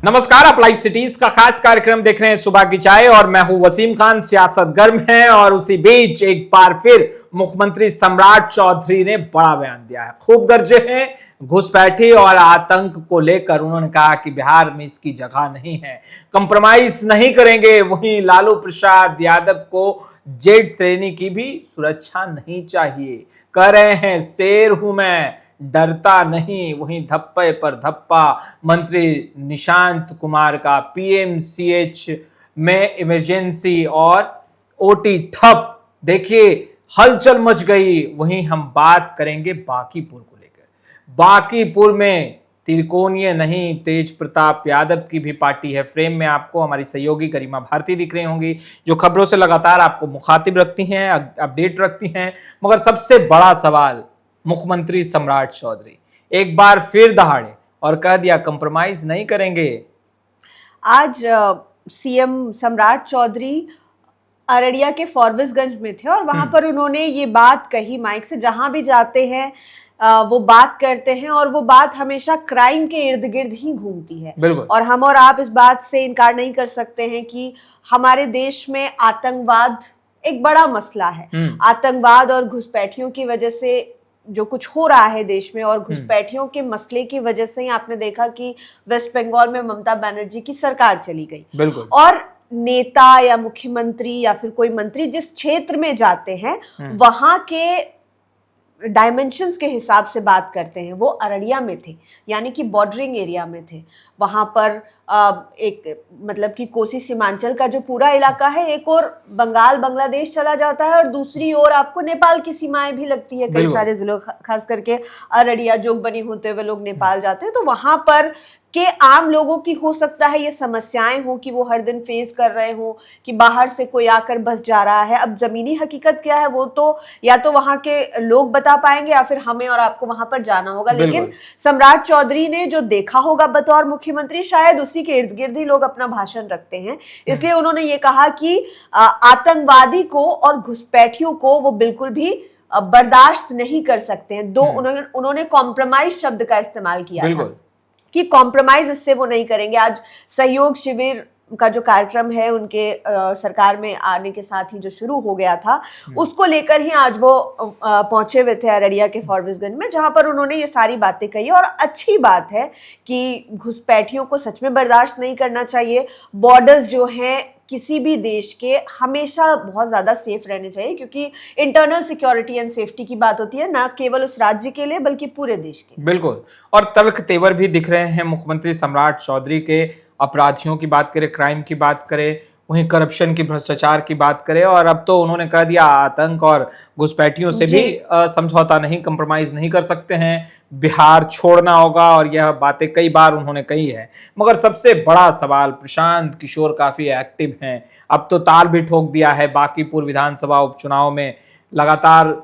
नमस्कार, आप live cities का खास कार्यक्रम देख रहे हैं सुबह की चाय और मैं हूं वसीम खान। सियासत गर्म है और उसी बीच एक बार फिर मुख्यमंत्री सम्राट चौधरी ने बड़ा बयान दिया है। खूब गरजे हैं घुसपैठी और आतंक को लेकर। उन्होंने कहा कि बिहार में इसकी जगह नहीं है, कंप्रोमाइज नहीं करेंगे। वहीं लालू प्रसाद यादव को जेड श्रेणी की भी सुरक्षा नहीं चाहिए। कह रहे हैं शेर हूं मैं, डरता नहीं। वहीं धप्पे पर धप्पा मंत्री निशांत कुमार का पीएमसीएच में इमरजेंसी और ओटी ठप। देखिए हलचल मच गई। वहीं हम बात करेंगे बांकीपुर को लेकर। बांकीपुर में त्रिकोणीय नहीं, तेज प्रताप यादव की भी पार्टी है। फ्रेम में आपको हमारी सहयोगी गरिमा भारती दिख रही होंगी, जो खबरों से लगातार आपको मुखातिब रखती हैं, अपडेट रखती हैं। मगर सबसे बड़ा सवाल, मुख्यमंत्री सम्राट चौधरी एक बार फिर दहाड़े और कह दिया कंप्रोमाइज नहीं करेंगे। आज सीएम सम्राट चौधरी अररिया के फॉरबिसगंज में थे और वहां पर उन्होंने ये बात कही। माइक से जहां भी जाते हैं वो बात करते हैं और वो बात हमेशा क्राइम के इर्द गिर्द ही घूमती है। और हम और आप इस बात से इनकार नहीं कर सकते हैं कि हमारे देश में आतंकवाद एक बड़ा मसला है। आतंकवाद और घुसपैठियों की वजह से जो कुछ हो रहा है देश में, और घुसपैठियों के मसले की वजह से ही आपने देखा कि वेस्ट बंगाल में ममता बनर्जी की सरकार चली गई। और नेता या मुख्यमंत्री या फिर कोई मंत्री जिस क्षेत्र में जाते हैं वहां के डायमेंशंस के हिसाब से बात करते हैं। वो अररिया में थे, यानी कि बॉर्डरिंग एरिया में थे। वहां पर एक मतलब कि कोसी सीमांचल का जो पूरा इलाका है, एक और बंगाल बांग्लादेश चला जाता है और दूसरी ओर आपको नेपाल की सीमाएं भी लगती है। कई सारे जिलों, खास करके अररिया जोगबनी होते हुए लोग नेपाल जाते हैं। तो वहां पर के आम लोगों की हो सकता है ये समस्याएं हो कि वो हर दिन फेस कर रहे हो कि बाहर से कोई आकर बस जा रहा है। अब जमीनी हकीकत क्या है वो तो या तो वहां के लोग बता पाएंगे या फिर हमें और आपको वहां पर जाना होगा। लेकिन सम्राट चौधरी ने जो देखा होगा बतौर मुख्यमंत्री, शायद उसी के इर्द गिर्द ही लोग अपना भाषण रखते हैं। इसलिए उन्होंने ये कहा कि आतंकवादी को और घुसपैठियों को वो बिल्कुल भी बर्दाश्त नहीं कर सकते हैं। उन्होंने कॉम्प्रोमाइज शब्द का इस्तेमाल किया था कि कॉम्प्रोमाइज इससे वो नहीं करेंगे। आज सहयोग शिविर का जो कार्यक्रम है उनके सरकार में आने के साथ ही जो शुरू हो गया था, उसको लेकर ही आज वो पहुंचे हुए थे अररिया के फॉरबिसगंज में, जहां पर उन्होंने ये सारी बातें कही। और अच्छी बात है कि घुसपैठियों को सच में बर्दाश्त नहीं करना चाहिए। बॉर्डर्स जो हैं किसी भी देश के हमेशा बहुत ज्यादा सेफ रहने चाहिए, क्योंकि इंटरनल सिक्योरिटी एंड सेफ्टी की बात होती है, ना केवल उस राज्य के लिए बल्कि पूरे देश के। बिल्कुल। और तल्ख तेवर भी दिख रहे हैं मुख्यमंत्री सम्राट चौधरी के। अपराधियों की बात करें, क्राइम की बात करें, वहीं करप्शन की, भ्रष्टाचार की बात करें, और अब तो उन्होंने कह दिया आतंक और घुसपैठियों से भी समझौता नहीं, कंप्रोमाइज नहीं कर सकते हैं, बिहार छोड़ना होगा। और यह बातें कई बार उन्होंने कही है। मगर सबसे बड़ा सवाल, प्रशांत किशोर काफी एक्टिव हैं, अब तो ताल भी ठोक दिया है। बांकीपुर विधानसभा उपचुनाव में लगातार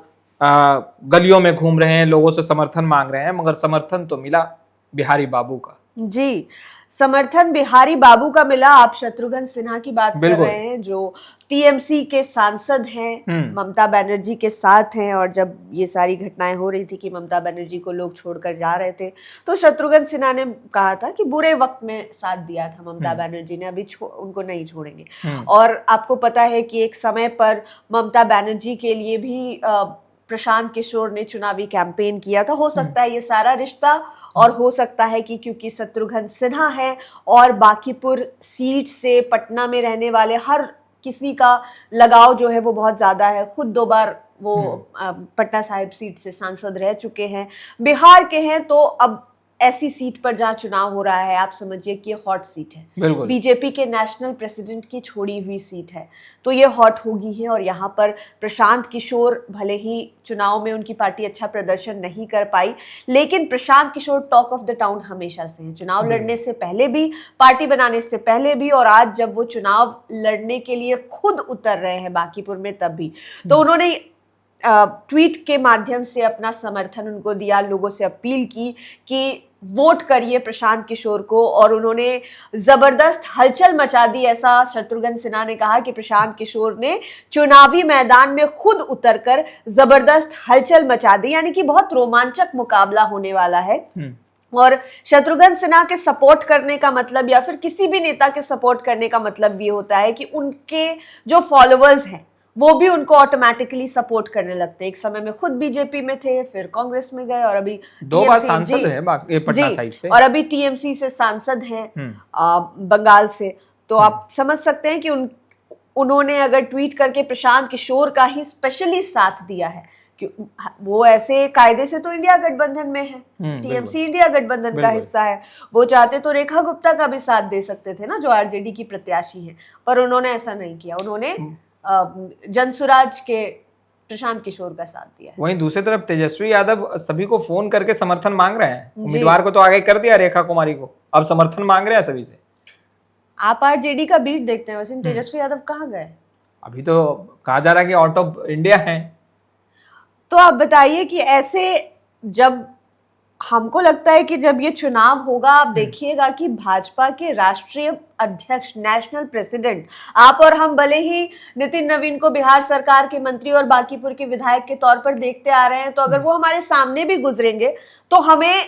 गलियों में घूम रहे हैं, लोगों से समर्थन मांग रहे हैं, मगर समर्थन तो मिला बिहारी बाबू का। जी, समर्थन बिहारी बाबू का मिला। आप शत्रुघ्न सिन्हा की बात कर रहे हैं, जो टीएमसी के सांसद हैं, ममता बनर्जी के साथ हैं। और जब ये सारी घटनाएं हो रही थी कि ममता बनर्जी को लोग छोड़कर जा रहे थे, तो शत्रुघ्न सिन्हा ने कहा था कि बुरे वक्त में साथ दिया था ममता बनर्जी ने, अभी उनको नहीं छोड़ेंगे। और आपको पता है कि एक समय पर ममता बनर्जी के लिए भी प्रशांत किशोर ने चुनावी कैंपेन किया था। हो सकता है ये सारा रिश्ता, और हो सकता है कि क्योंकि शत्रुघ्न सिन्हा है और बांकीपुर सीट से पटना में रहने वाले हर किसी का लगाव जो है वो बहुत ज्यादा है। खुद 2 बार वो पटना साहिब सीट से सांसद रह चुके हैं, बिहार के हैं। तो अब ऐसी सीट पर जहां चुनाव हो रहा है, आप समझिए कि ये हॉट सीट है, बीजेपी के नेशनल प्रेसिडेंट की छोड़ी हुई सीट है, तो ये हॉट होगी है। और यहाँ पर प्रशांत किशोर भले ही चुनाव में उनकी पार्टी अच्छा प्रदर्शन नहीं कर पाई, लेकिन Prashant Kishor talk of the town हमेशा से हैं। चुनाव लड़ने से पहले भी, पार्टी बनाने से पहले भी, और आज जब वो चुनाव लड़ने के लिए खुद उतर रहे हैं बांकीपुर में, तब भी। तो उन्होंने ट्वीट के माध्यम से अपना समर्थन उनको दिया, लोगों से अपील की कि वोट करिए प्रशांत किशोर को। और उन्होंने जबरदस्त हलचल मचा दी। ऐसा शत्रुघ्न सिन्हा ने कहा कि प्रशांत किशोर ने चुनावी मैदान में खुद उतरकर जबरदस्त हलचल मचा दी, यानी कि बहुत रोमांचक मुकाबला होने वाला है। और शत्रुघ्न सिन्हा के सपोर्ट करने का मतलब या फिर किसी भी नेता के सपोर्ट करने का मतलब ये होता है कि उनके जो फॉलोअर्स हैं वो भी उनको ऑटोमेटिकली सपोर्ट करने लगते हैं। एक समय में खुद बीजेपी में थे, फिर कांग्रेस में गए और अभी 2 बार सांसद है पटना साहिब से, और अभी टीएमसी से सांसद हैं बंगाल से। तो आप समझ सकते हैं कि उन्होंने अगर ट्वीट करके प्रशांत किशोर का ही स्पेशली साथ दिया है कि वो ऐसे कायदे से तो इंडिया गठबंधन में है, टीएमसी इंडिया गठबंधन का हिस्सा है, वो चाहते तो रेखा गुप्ता का भी साथ दे सकते थे ना, जो आरजेडी की प्रत्याशी हैं, पर उन्होंने ऐसा नहीं किया। उन्होंने जनसुराज के प्रशांत किशोर का साथ दिया है। वहीं दूसरी तरफ तेजस्वी यादव सभी को फोन करके समर्थन मांग रहे हैं। उम्मीदवार को तो आगे कर दिया रेखा कुमारी को, अब समर्थन मांग रहे हैं सभी से। आप आरजेडी का बीट देखते हैं, वैसे तेजस्वी यादव कहाँ गए? अभी तो कहा जा रहा है कि आउट ऑफ इंडिया है। तो आप बताइए कि ऐसे जब हमको लगता है कि जब ये चुनाव होगा, आप देखिएगा कि भाजपा के राष्ट्रीय अध्यक्ष, नेशनल प्रेसिडेंट, आप और हम भले ही नितिन नवीन को बिहार सरकार के मंत्री और बांकीपुर के विधायक के तौर पर देखते आ रहे हैं, तो अगर वो हमारे सामने भी गुजरेंगे तो हमें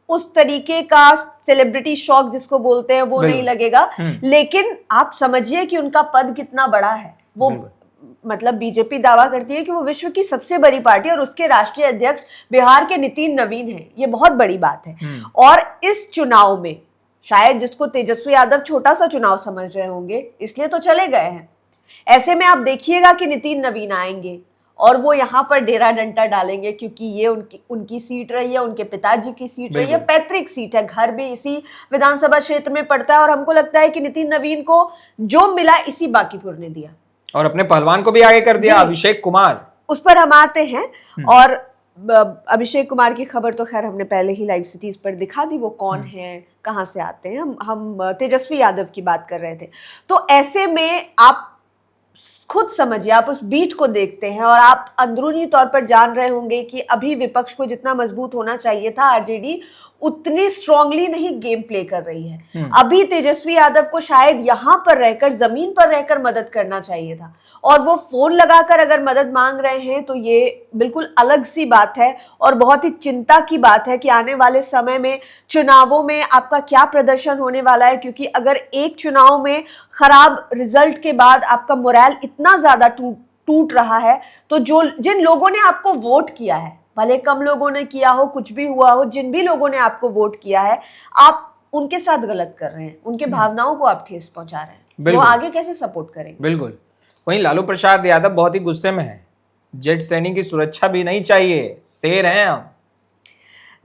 उस तरीके का सेलिब्रिटी शॉक जिसको बोलते हैं वो नहीं लगेगा। लेकिन आप समझिए कि उनका पद कितना बड़ा है। वो मतलब बीजेपी दावा करती है कि वो विश्व की सबसे बड़ी पार्टी और उसके राष्ट्रीय अध्यक्ष बिहार के नितिन नवीन हैं। ये बहुत बड़ी बात है। और इस चुनाव में शायद जिसको तेजस्वी यादव छोटा सा चुनाव समझ रहे होंगे, इसलिए तो चले गए हैं। ऐसे में आप देखिएगा कि नितिन नवीन आएंगे और वो यहाँ पर डेरा डंडा डालेंगे, क्योंकि ये उनकी सीट रही है, उनके पिताजी की सीट रही है, पैतृक सीट है, घर भी इसी विधानसभा क्षेत्र में पड़ता है। और हमको लगता है कि नितिन नवीन को जो मिला इसी बांकीपुर ने दिया, और अपने पहलवान को भी आगे कर दिया, अभिषेक कुमार। उस पर हम आते हैं। और अभिषेक कुमार की खबर तो खैर हमने पहले ही लाइव सिटीज पर दिखा दी, वो कौन है, कहां से आते हैं। हम तेजस्वी यादव की बात कर रहे थे। तो ऐसे में आप खुद समझिए, आप उस बीट को देखते हैं और आप अंदरूनी तौर पर जान रहे होंगे कि अभी विपक्ष को जितना मजबूत होना चाहिए था, आरजेडी उतनी स्ट्रांगली नहीं गेम प्ले कर रही है। अभी तेजस्वी यादव को शायद यहां पर रहकर, जमीन पर रहकर मदद करना चाहिए था, और वो फोन लगाकर अगर मदद मांग रहे हैं तो ये बिल्कुल अलग सी बात है और बहुत ही चिंता की बात है कि आने वाले समय में चुनावों में आपका क्या प्रदर्शन होने वाला है। क्योंकि अगर एक चुनाव में खराब रिजल्ट के बाद आपका मोरल इतना ज्यादा टूट रहा है, तो जिन लोगों ने आपको वोट किया है, भले कम लोगों ने किया हो, कुछ भी हुआ हो, जिन भी लोगों ने आपको वोट किया है, आप उनके साथ गलत कर रहे हैं, उनके भावनाओं को आप ठेस पहुंचा रहे हैं। वो आगे कैसे सपोर्ट करेंगे? बिल्कुल। वहीं लालू प्रसाद यादव बहुत ही गुस्से में है। जेट सैनिक की सुरक्षा भी नहीं चाहिए, शेर हैं हम।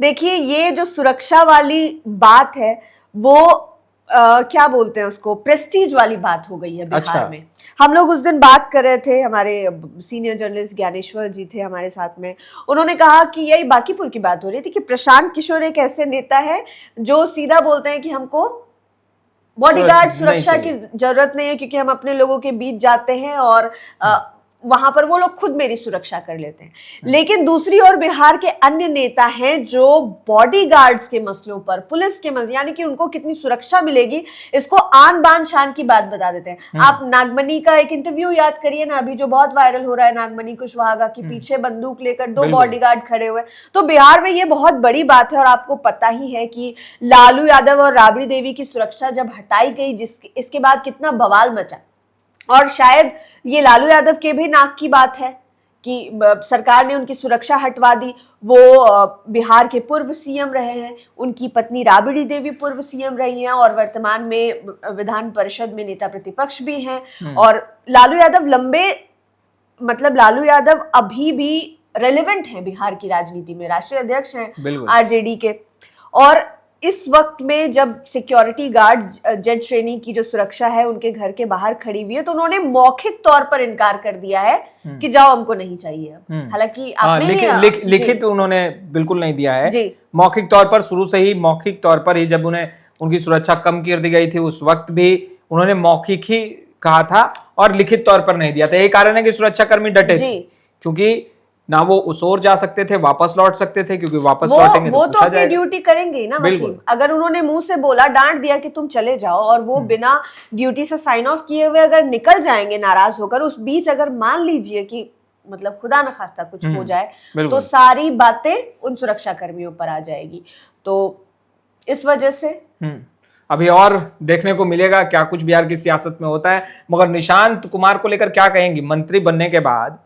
देखिए, ये जो सुरक्षा वाली बात है वो क्या बोलते हैं उसको, प्रेस्टीज वाली बात हो गई है बिहार में। हम लोग उस दिन बात कर रहे थे, हमारे सीनियर जर्नलिस्ट ज्ञानेश्वर जी थे हमारे साथ में, उन्होंने कहा कि यही बांकीपुर की बात हो रही थी कि प्रशांत किशोर एक ऐसे नेता है जो सीधा बोलते हैं कि हमको बॉडीगार्ड सुरक्षा की जरूरत नहीं है, क्योंकि हम अपने लोगों के बीच जाते हैं और वहां पर वो लोग खुद मेरी सुरक्षा कर लेते हैं। लेकिन दूसरी ओर बिहार के अन्य नेता हैं जो बॉडीगार्ड्स के मसलों पर, पुलिस के मसले, यानी कि उनको कितनी सुरक्षा मिलेगी, इसको आन बान शान की बात बता देते हैं। आप नागमणि का एक इंटरव्यू याद करिए ना, अभी जो बहुत वायरल हो रहा है, नागमणि कुशवाहा की पीछे बंदूक लेकर 2 बॉडीगार्ड खड़े हुए। तो बिहार में ये बहुत बड़ी बात है। और आपको पता ही है कि लालू यादव और राबड़ी देवी की सुरक्षा जब हटाई गई, इसके बाद कितना बवाल मचा। और शायद ये लालू यादव के भी नाक की बात है कि सरकार ने उनकी सुरक्षा हटवा दी। वो बिहार के पूर्व सीएम रहे हैं, उनकी पत्नी राबड़ी देवी पूर्व सीएम रही हैं और वर्तमान में विधान परिषद में नेता प्रतिपक्ष भी हैं। और लालू यादव अभी भी रेलेवेंट हैं बिहार की राजनीति में, राष्ट्रीय अध्यक्ष हैं आरजेडी के। और इस वक्त में जब सिक्योरिटी गार्ड जेट श्रेणी की जो सुरक्षा है उनके घर के बाहर खड़ी हुई है, तो उन्होंने मौखिक तौर पर इनकार कर दिया है कि जाओ, हमको नहीं चाहिए अब। हालांकि आपने लिखित उन्होंने बिल्कुल नहीं दिया है, मौखिक तौर पर, शुरू से ही मौखिक तौर पर ही, जब उन्हें उनकी सुरक्षा कम कर दी गई थी उस वक्त भी उन्होंने मौखिक ही कहा था और लिखित तौर पर नहीं दिया था। यही कारण है कि सुरक्षाकर्मी डटे थे, क्योंकि ना वो उस ओर जा सकते थे, वापस लौट सकते थे, क्योंकि वापस लौटेंगे वो तो अपनी ड्यूटी करेंगे ही ना वसीम। अगर उन्होंने मुंह से बोला, डांट दिया कि तुम चले जाओ, और वो बिना ड्यूटी से साइन ऑफ किए हुए अगर निकल जाएंगे नाराज होकर, उस बीच अगर मान लीजिए कि मतलब खुदा न खास्ता कुछ हो जाए तो बिल्कुल। सारी बातें उन सुरक्षा कर्मियों पर आ जाएगी। तो इस वजह से अभी और देखने को मिलेगा क्या कुछ बिहार की सियासत में होता है। मगर निशांत कुमार को लेकर क्या कहेंगी? मंत्री बनने के बाद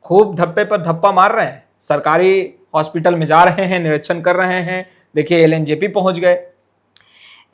खूब धप्पे पर धप्पा मार रहे हैं, सरकारी हॉस्पिटल में जा रहे हैं, निरीक्षण कर रहे हैं। देखिए एलएनजेपी पहुंच गए,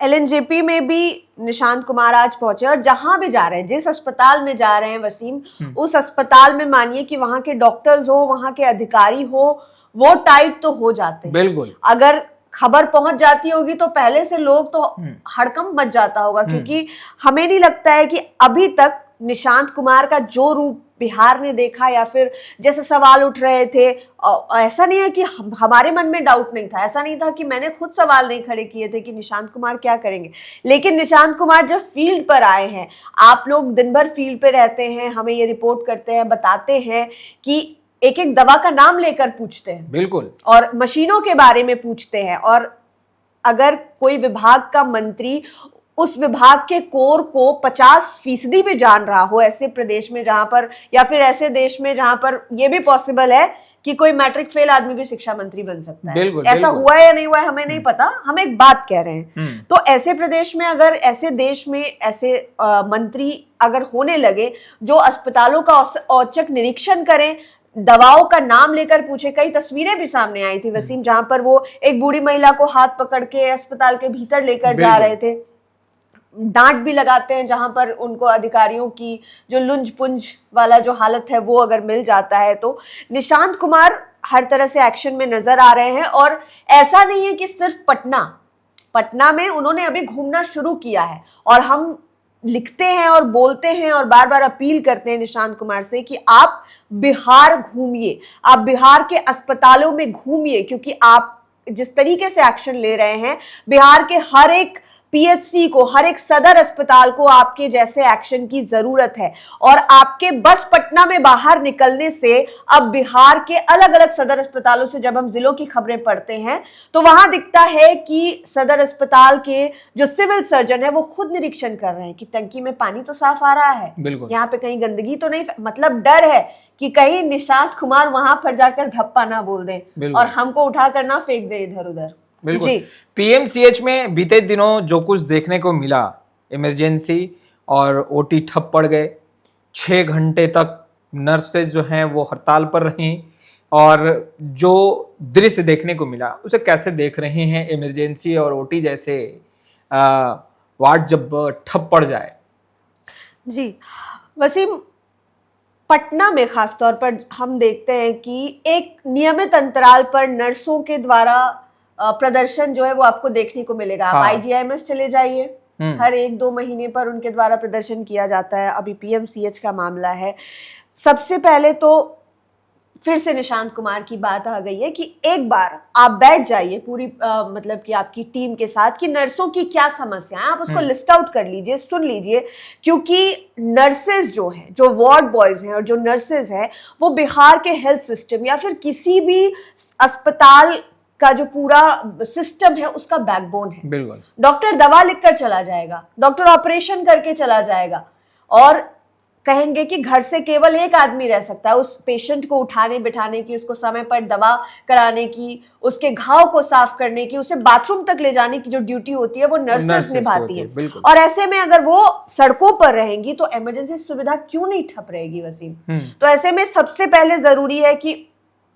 एलएनजेपी में भी निशांत कुमार आज पहुंचे और जहां भी जा रहे हैं, जिस अस्पताल में जा रहे हैं वसीम, उस अस्पताल में मानिए कि वहां के डॉक्टर्स हो, वहां के अधिकारी हो, वो टाइट तो हो जाते हैं। बिल्कुल। अगर खबर पहुंच जाती होगी तो पहले से लोग तो हड़कंप मच जाता होगा, क्योंकि हमें नहीं लगता है कि अभी तक निशांत कुमार का जो रूप बिहार ने देखा या फिर जैसे सवाल उठ रहे थे, ऐसा नहीं है कि हमारे मन में डाउट नहीं था, ऐसा नहीं था कि मैंने खुद सवाल नहीं खड़े किए थे कि निशांत कुमार क्या करेंगे। लेकिन निशांत कुमार जब फील्ड पर आए हैं, आप लोग दिन भर फील्ड पे रहते हैं, हमें ये रिपोर्ट करते हैं, बताते हैं कि एक एक दवा का नाम लेकर पूछते हैं, बिल्कुल, और मशीनों के बारे में पूछते हैं। और अगर कोई विभाग का मंत्री उस विभाग के कोर को 50% भी जान रहा हो, ऐसे प्रदेश में जहां पर, या फिर ऐसे देश में जहां पर यह भी पॉसिबल है कि कोई मैट्रिक फेल आदमी भी शिक्षा मंत्री बन सकता है, बिल्कुल, ऐसा बिल्कुल। हुआ है या नहीं हुआ है हमें नहीं पता, हम एक बात कह रहे हैं। तो ऐसे प्रदेश में, अगर ऐसे देश में ऐसे मंत्री अगर होने लगे जो अस्पतालों का औचक निरीक्षण करें, दवाओं का नाम लेकर पूछे, कई तस्वीरें भी सामने आई थी वसीम, जहां पर वो एक बूढ़ी महिला को हाथ पकड़ के अस्पताल के भीतर लेकर जा रहे थे, डांट भी लगाते हैं जहां पर उनको अधिकारियों की जो लुंज पुंज वाला जो हालत है वो अगर मिल जाता है। तो निशांत कुमार हर तरह से एक्शन में नजर आ रहे हैं। और ऐसा नहीं है कि सिर्फ पटना में उन्होंने अभी घूमना शुरू किया है, और हम लिखते हैं और बोलते हैं और बार बार अपील करते हैं निशांत कुमार से कि आप बिहार घूमिए, आप बिहार के अस्पतालों में घूमिए, क्योंकि आप जिस तरीके से एक्शन ले रहे हैं, बिहार के हर एक पीएचसी को, हर एक सदर अस्पताल को आपके जैसे एक्शन की जरूरत है। और आपके बस पटना में बाहर निकलने से अब बिहार के अलग अलग सदर अस्पतालों से जब हम जिलों की खबरें पढ़ते हैं तो वहां दिखता है कि सदर अस्पताल के जो सिविल सर्जन है वो खुद निरीक्षण कर रहे हैं कि टंकी में पानी तो साफ आ रहा है, यहाँ पे कहीं गंदगी तो नहीं, मतलब डर है कि कहीं निशांत कुमार वहां पर जाकर धप्पा ना बोल दें और हमको उठाकर ना फेंक दे इधर उधर। बिल्कुल। पीएमसीएच में बीते दिनों जो कुछ देखने को मिला, इमरजेंसी और ओटी ठप पड़ गए, 6 घंटे तक नर्सेज जो हैं वो हड़ताल पर रहीं, और जो दृश्य देखने को मिला उसे कैसे देख रहे हैं? इमरजेंसी और ओटी जैसे वार्ड जब ठप पड़ जाए। जी वसीम, पटना में खासतौर पर हम देखते हैं कि एक नियमित अंतराल पर नर्सों के द्वारा प्रदर्शन जो है वो आपको देखने को मिलेगा। आप आईजीआईएमएस चले जाइए, हर 1-2 महीने पर उनके द्वारा प्रदर्शन किया जाता है। अभी पीएमसीएच का मामला है। सबसे पहले तो फिर से निशांत कुमार की बात आ गई है कि एक बार आप बैठ जाइए पूरी मतलब कि आपकी टीम के साथ कि नर्सों की क्या समस्या है, आप उसको लिस्ट आउट कर लीजिए, सुन लीजिए, क्योंकि नर्सेज जो हैं, जो वार्ड बॉयज हैं और जो नर्सेज हैं, वो बिहार के हेल्थ सिस्टम या फिर किसी भी अस्पताल का जो पूरा सिस्टम है उसका बैकबोन है। बिल्कुल। डॉक्टर दवा लिखकर चला जाएगा, डॉक्टर ऑपरेशन करके चला जाएगा और कहेंगे कि घर से केवल एक आदमी रह सकता है, उस पेशेंट को उठाने बिठाने की, उसको समय पर दवा कराने की, उसके घाव को साफ करने की, उसे बाथरूम तक ले जाने की जो ड्यूटी होती है वो नर्सेस निभाती है। और ऐसे में अगर वो सड़कों पर रहेंगी तो इमरजेंसी सुविधा क्यों नहीं ठप रहेगी वसीम? तो ऐसे में सबसे पहले जरूरी है कि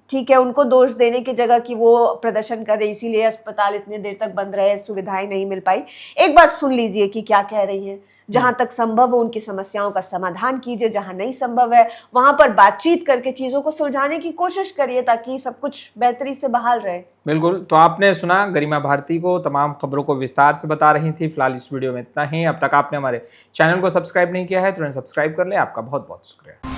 ठीक है, उनको दोष देने की जगह कि वो प्रदर्शन कर रहे इसीलिए अस्पताल इतने देर तक बंद रहे, सुविधाएं नहीं मिल पाई, एक बार सुन लीजिए कि क्या कह रही हैं। जहां तक संभव हो उनकी समस्याओं का समाधान कीजिए, जहां नहीं संभव है वहां पर बातचीत करके चीजों को सुलझाने की कोशिश करिए ताकि सब कुछ बेहतरी से बहाल रहे। बिल्कुल। तो आपने सुना गरिमा भारती को तमाम खबरों को विस्तार से बता रही थी। फिलहाल इस वीडियो में इतना ही। अब तक आपने हमारे चैनल को सब्सक्राइब नहीं किया है, तुरंत सब्सक्राइब कर ले। आपका बहुत बहुत शुक्रिया।